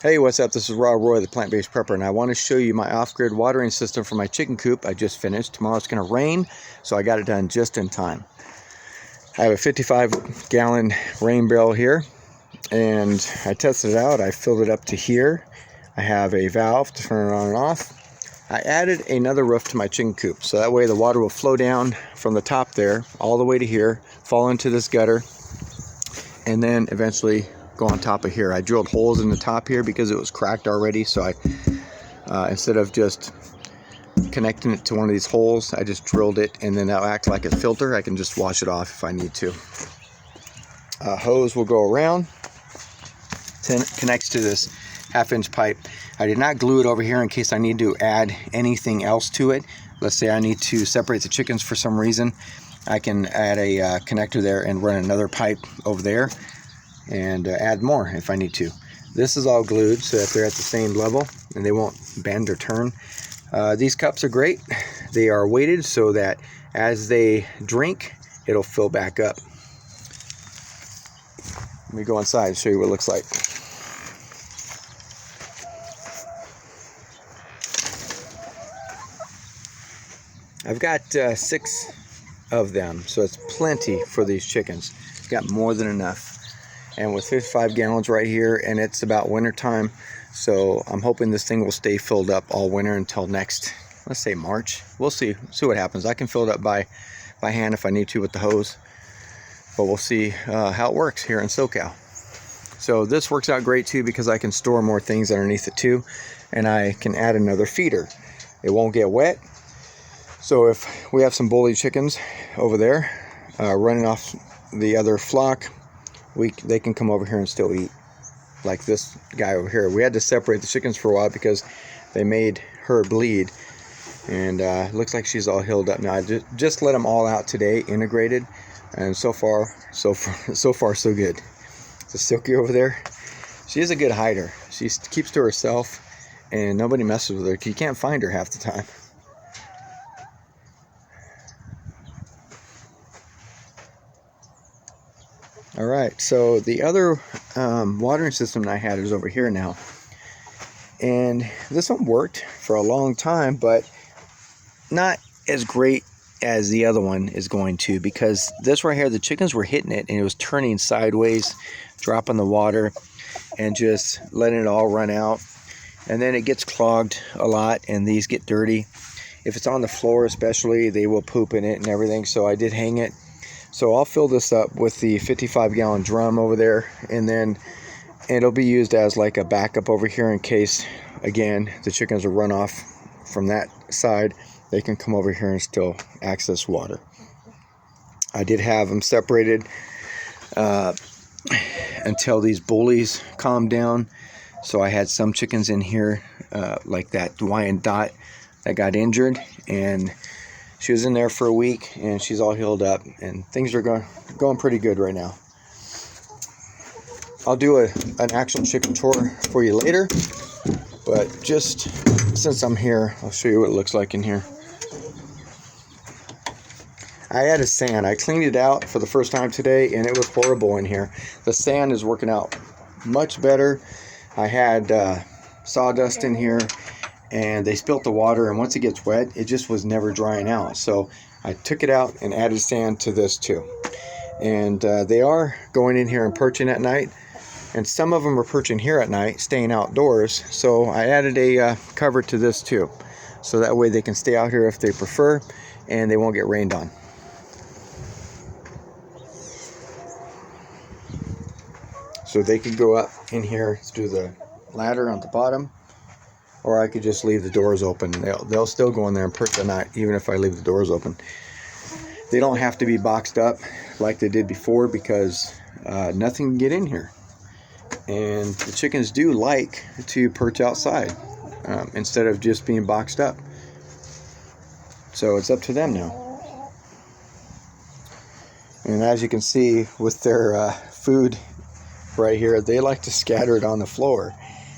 Hey, what's up? This is Raw Roy, the plant-based prepper, and I want to show you my off-grid watering system for my chicken coop. I just finished. Tomorrow it's going to rain, so I got it done just in time. I have a 55-gallon rain barrel here, and I tested it out. I filled it up to here. I have a valve to turn it on and off. I added another roof to my chicken coop, so that way the water will flow down from the top there all the way to here, fall into this gutter, and then eventually go on top of here. I drilled holes in the top here because it was cracked already, so I instead of just connecting it to one of these holes, I just drilled it, and then that'll act like a filter. I can just wash it off if I need to. Hose will go around, connects to this 1/2-inch pipe. I did not glue it over here in case I need to add anything else to it. Let's say I need to separate the chickens for some reason. I can add a connector there and run another pipe over there and add more if I need to. This is all glued so that they're at the same level and they won't bend or turn. These cups are great. They are weighted so that as they drink, it'll fill back up. Let me go inside and show you what it looks like. I've got 6 of them, so it's plenty for these chickens. Got more than enough. And with 55 gallons right here, and it's about winter time, so I'm hoping this thing will stay filled up all winter until next, let's say March. We'll see what happens. I can fill it up by hand if I need to with the hose, but we'll see how it works here in SoCal. So this works out great too because I can store more things underneath it too, and I can add another feeder. It won't get wet. So if we have some bully chickens over there running off the other flock, they can come over here and still eat, like this guy over here. We had to separate the chickens for a while because they made her bleed, and it looks like she's all healed up now. I just let them all out today, integrated, and so far so good. The Silky over there, she is a good hider. She keeps to herself, and nobody messes with her. You can't find her half the time. All right, so the other watering system I had is over here now, and this one worked for a long time, but not as great as the other one is going to, because this right here, the chickens were hitting it and it was turning sideways, dropping the water and just letting it all run out, and then it gets clogged a lot and these get dirty. If it's on the floor especially, they will poop in it and everything, so I did hang it. So I'll fill this up with the 55-gallon drum over there, and then it'll be used as like a backup over here in case, again, the chickens will run off from that side. They can come over here and still access water. I did have them separated until these bullies calmed down. So I had some chickens in here, like that Hawaiian Dot that got injured, and she was in there for a week, and she's all healed up, and things are going pretty good right now. I'll do an actual chicken tour for you later, but just since I'm here, I'll show you what it looks like in here. I added sand. I cleaned it out for the first time today, and it was horrible in here. The sand is working out much better. I had sawdust in here, and they spilt the water, and once it gets wet, it just was never drying out. So I took it out and added sand to this too. And they are going in here and perching at night, and some of them are perching here at night, staying outdoors. So I added a cover to this too, so that way they can stay out here if they prefer, and they won't get rained on. So they could go up in here through the ladder on the bottom, or I could just leave the doors open. They'll still go in there and perch at night, even if I leave the doors open. They don't have to be boxed up like they did before, because nothing can get in here. And the chickens do like to perch outside instead of just being boxed up. So it's up to them now. And as you can see with their food right here, they like to scatter it on the floor.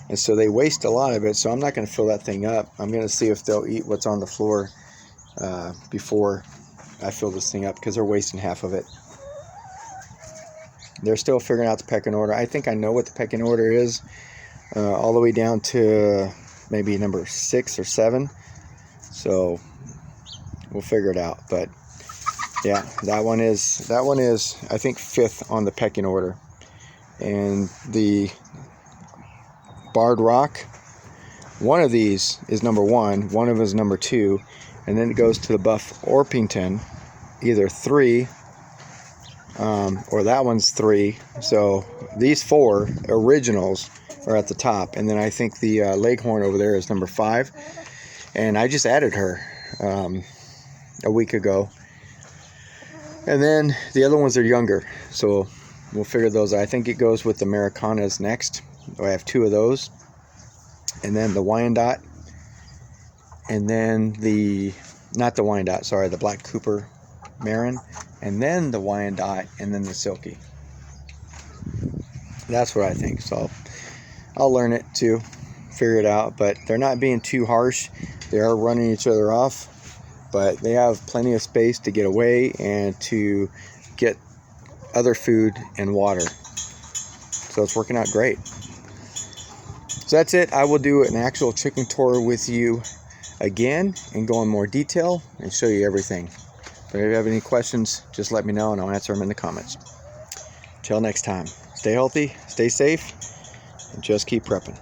And so they waste a lot of it, so I'm not going to fill that thing up. I'm going to see if they'll eat what's on the floor before I fill this thing up, because they're wasting half of it. They're still figuring out the pecking order. I think I know what the pecking order is. all the way down to maybe number 6 or 7. So we'll figure it out. But yeah, that one is I think 5th on the pecking order. And the barred rock, one of these is number 1, one of them is number 2, and then it goes to the buff Orpington, either 3 or that one's 3. So these 4 originals are at the top, and then I think the Leghorn over there is number 5, and I just added her a week ago. And then the other ones are younger, so we'll figure those out. I think it goes with the Americanas next. I have 2 of those, and then the Wyandotte, and then the the Black Cooper Marin, and then the Wyandotte, and then the Silky. That's what I think. So I'll learn it too, figure it out. But they're not being too harsh. They are running each other off, but they have plenty of space to get away and to get other food and water. So it's working out great. So that's it. I will do an actual chicken tour with you again and go in more detail and show you everything. But if you have any questions, just let me know and I'll answer them in the comments. Till next time, stay healthy, stay safe, and just keep prepping.